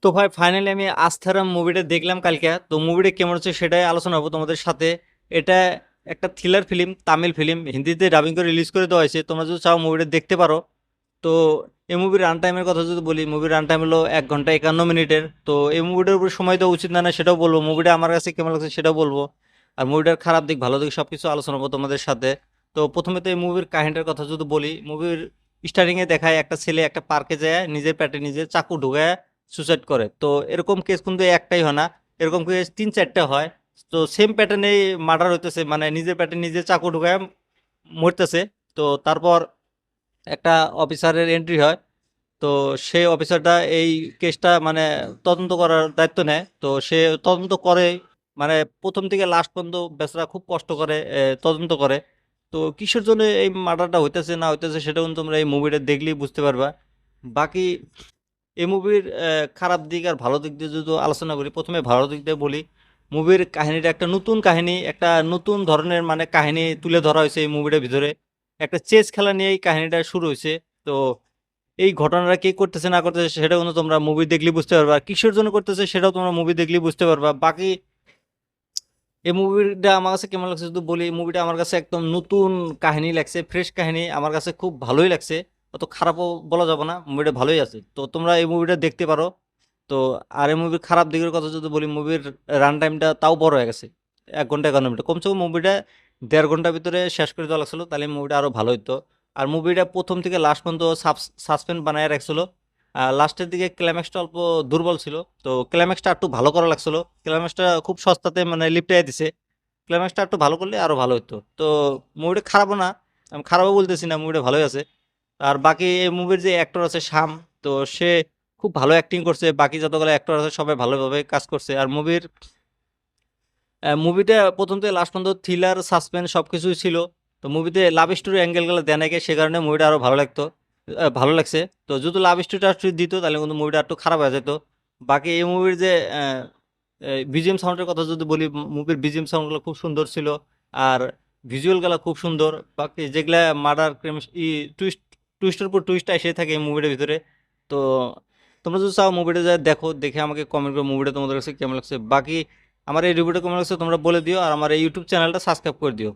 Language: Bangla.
তো ভাই ফাইনালি আমি আস্থারাম মুভিটা দেখলাম কালকে। তো মুভিটা কেমন হচ্ছে সেটাই আলোচনা হবো তোমাদের সাথে। এটা একটা থ্রিলার ফিল্ম, তামিল ফিল্ম, হিন্দিতে ডাবিং করে রিলিজ করে দেওয়া হয়েছে। তোমরা যদি চাও মুভিটা দেখতে পারো। তো এই মুভির রান টাইমের কথা যদি বলি, মুভির রান টাইম হলো 1 ঘন্টা 51 মিনিটের। তো এই মুভিটার উপর সময় দেওয়া উচিত না না সেটাও বলবো, মুভিটা আমার কাছে কেমন লাগছে সেটাও বলবো, আর মুভিটার খারাপ দিক ভালো দিক সবকিছু আলোচনা করবো তোমাদের সাথে। তো প্রথমে তো এই মুভির কাহিনীটার কথা যদি বলি, মুভির স্টার্টিংয়ে দেখায় একটা ছেলে একটা পার্কে যায়, নিজের পেটে নিজে চাকু ঢুকায় সুসাইড করে। তো এরকম কেস কিন্তু একটাই হয় না, এরকম কেস 3-4টা হয়। তো সেম প্যাটার্নেই মার্ডার হইতেছে, মানে নিজের পেটে নিজে চাকু ঢুকায় মরতেছে। তো তারপর একটা অফিসারের এন্ট্রি হয়। তো সেই অফিসারটা এই কেসটা মানে তদন্ত করার দায়িত্ব নেয়। তো সে তদন্ত করে, মানে প্রথম থেকে লাস্ট পর্যন্ত বেচারা খুব কষ্ট করে তদন্ত করে। তো কিসের জন্য এই মার্ডারটা হইতেছে না হইতেছে সেটা কিন্তু তোমরা এই মুভিটা দেখলেই বুঝতে পারবা। বাকি এই মুভির খারাপ দিক আর ভালো দিক দিয়ে যদি আলোচনা করি, প্রথমে ভালো দিক দিয়ে বলি। মুভির কাহিনীটা একটা নতুন কাহিনী, একটা নতুন ধরনের মানে কাহিনী তুলে ধরা হয়েছে এই মুভিটার ভিতরে। একটা চেস খেলা নিয়ে এই কাহিনীটা শুরু হয়েছে। তো এই ঘটনাটা কে করতেছে না করতেছে সেটা কিন্তু তোমরা মুভি দেখলেই বুঝতে পারবা, আর কিসের জন্য করতেছে সেটাও তোমরা মুভি দেখলেই বুঝতে পারবা। বাকি এই মুভিটা আমার কাছে কেমন লাগছে যদি বলি, মুভিটা আমার কাছে একদম নতুন কাহিনী লাগছে, ফ্রেশ কাহিনী, আমার কাছে খুব ভালোই লাগছে। অত খারাপও বলা যাবে না, মুভিটা ভালোই আছে। তো তোমরা এই মুভিটা দেখতে পারো। তো আর এই মুভির খারাপ দিকের কথা যদি বলি, মুভির রান টাইমটা তাও বড় হয়ে গেছে, 1 ঘন্টা 51 মিনিট। কমসে কম মুভিটা 1.5 ঘন্টার ভিতরে শেষ করে দেওয়া লাগছিল, তাহলে মুভিটা আরো ভালো হতো। আর মুভিটা প্রথম থেকে লাস্ট পর্যন্ত সাসপেন্স বানায় রাখছিল। লাস্টের দিকে ক্লাইম্যাক্সটা অল্প দুর্বল ছিল। তো ক্লাইম্যাক্সটা একটু ভালো করা লাগছিল, ক্লাইম্যাক্সটা খুব সস্তাতে মানে লিপটাই দিছে। ক্লাইম্যাক্সটা একটু ভালো করলে আরো ভালো হতো। তো মুভিটা খারাপও না, আমি খারাপও বলতেছি না, মুভিটা ভালোই আছে। আর বাকি এই মুভির যে অ্যাক্টর আছে শাম, তো সে খুব ভালো অ্যাক্টিং করছে, বাকি যতগুলো অ্যাক্টর আছে সবাই ভালোভাবে কাজ করছে। আর মুভিটা প্রথম থেকে লাস্ট পর্যন্ত থ্রিলার সাসপেন্স সবকিছুই ছিল। তো মুভিতে লাভ স্টোরি অ্যাঙ্গেলগুলো দেয় নাকি, সে কারণে মুভিটা আরো ভালো লাগতো, ভালো লাগছে। তো যদি লাভ স্টোরিটা দিত তাহলে কিন্তু মুভিটা একটু খারাপ হয়ে যেত। বাকি এই মুভির যে বিজিএম সাউন্ডের কথা যদি বলি, মুভির বিজিএম সাউন্ডগুলো খুব সুন্দর ছিল। আর ভিজুয়ালগুলো খুব সুন্দর। বাকি যেগুলা মার্ডার ক্রাইম টুইস্ট, টুইস্টের উপর টুইস্ট এসে থাকে এই মুভিটার ভিতরে। তো তোমরা যদি চাও মুভিটা যা দেখো, দেখে আমাকে কমেন্ট করো মুভিটা তোমাদের কাছে কেমন লাগছে। বাকি আমার এই রিভিউটা কেমন লাগছে তোমরা বলে দিও, আর আমার এই ইউটিউব চ্যানেলটা সাবস্ক্রাইব করে দিও।